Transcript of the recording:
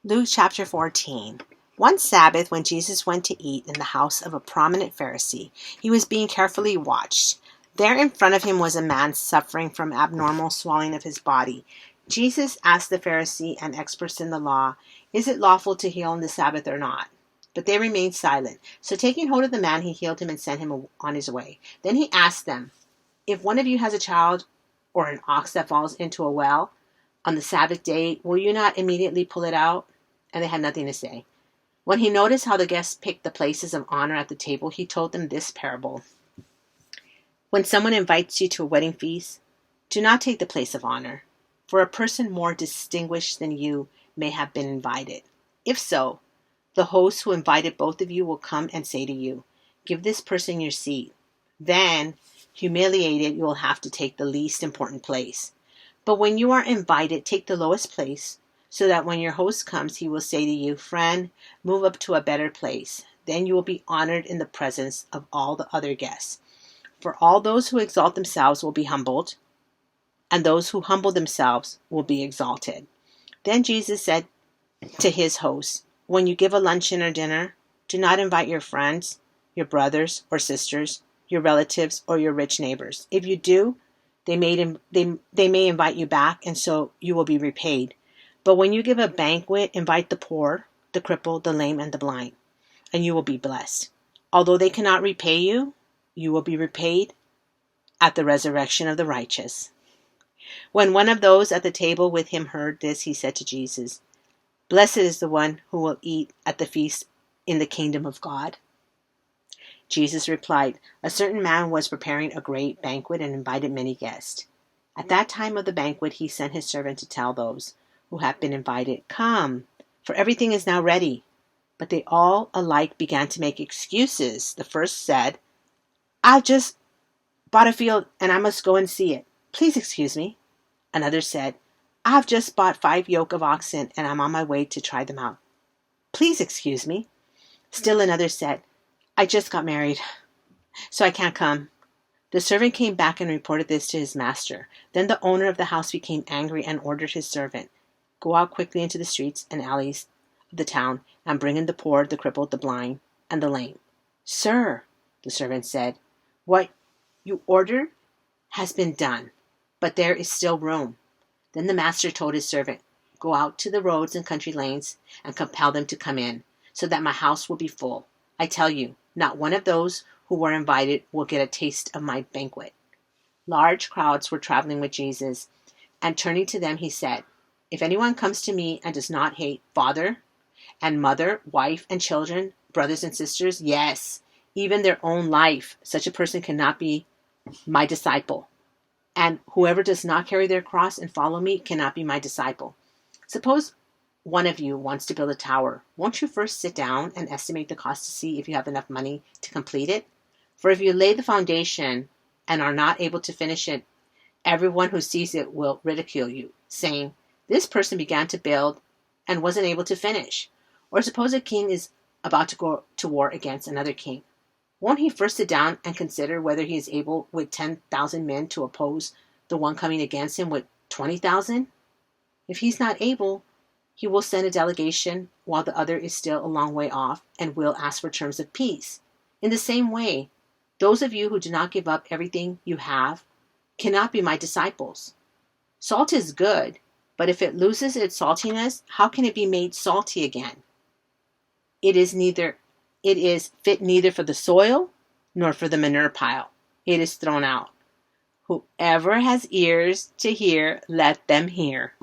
Luke chapter 14. One Sabbath, when Jesus went to eat in the house of a prominent Pharisee, he was being carefully watched. There in front of him was a man suffering from abnormal swelling of his body. Jesus asked the Pharisee and experts in the law, "Is it lawful to heal on the Sabbath or not?" But they remained silent. So taking hold of the man, he healed him and sent him on his way. Then he asked them, "If one of you has a child or an ox that falls into a well on the Sabbath day, will you not immediately pull it out?" And they had nothing to say. When he noticed how the guests picked the places of honor at the table, he told them this parable. When someone invites you to a wedding feast, do not take the place of honor, for a person more distinguished than you may have been invited. If so, the host who invited both of you will come and say to you, "Give this person your seat." Then, humiliated, you will have to take the least important place. But when you are invited, take the lowest place, so that when your host comes, he will say to you, "Friend, move up to a better place." Then you will be honored in the presence of all the other guests. For all those who exalt themselves will be humbled, and those who humble themselves will be exalted. Then Jesus said to his host, "When you give a luncheon or dinner, do not invite your friends, your brothers or sisters, your relatives, or your rich neighbors. If you do, they may invite you back, and so you will be repaid. But when you give a banquet, invite the poor, the crippled, the lame, and the blind, and you will be blessed. Although they cannot repay you, you will be repaid at the resurrection of the righteous." When one of those at the table with him heard this, he said to Jesus, "Blessed is the one who will eat at the feast in the kingdom of God." Jesus replied, "A certain man was preparing a great banquet and invited many guests. At that time of the banquet, he sent his servant to tell those who had been invited, 'Come, for everything is now ready.' But they all alike began to make excuses. The first said, 'I've just bought a field and I must go and see it. Please excuse me.' Another said, 'I've just bought 5 yoke of oxen and I'm on my way to try them out. Please excuse me.' Still another said, 'I just got married, so I can't come.' The servant came back and reported this to his master. Then the owner of the house became angry and ordered his servant, 'Go out quickly into the streets and alleys of the town and bring in the poor, the crippled, the blind, and the lame.' 'Sir,' the servant said, 'what you ordered has been done, but there is still room.' Then the master told his servant, 'Go out to the roads and country lanes and compel them to come in, so that my house will be full. I tell you, not one of those who were invited will get a taste of my banquet.'" Large crowds were traveling with Jesus, and turning to them, he said, "If anyone comes to me and does not hate father and mother, wife and children, brothers and sisters, yes, even their own life, such a person cannot be my disciple. And whoever does not carry their cross and follow me cannot be my disciple. Suppose one of you wants to build a tower. Won't you first sit down and estimate the cost to see if you have enough money to complete it? For if you lay the foundation and are not able to finish it, everyone who sees it will ridicule you, saying, 'This person began to build and wasn't able to finish.' Or suppose a king is about to go to war against another king. Won't he first sit down and consider whether he is able with 10,000 men to oppose the one coming against him with 20,000? If he's not able, he will send a delegation while the other is still a long way off and will ask for terms of peace. In the same way, those of you who do not give up everything you have cannot be my disciples. Salt is good, but if it loses its saltiness, how can it be made salty again? It is fit neither for the soil nor for the manure pile. It is thrown out. Whoever has ears to hear, let them hear."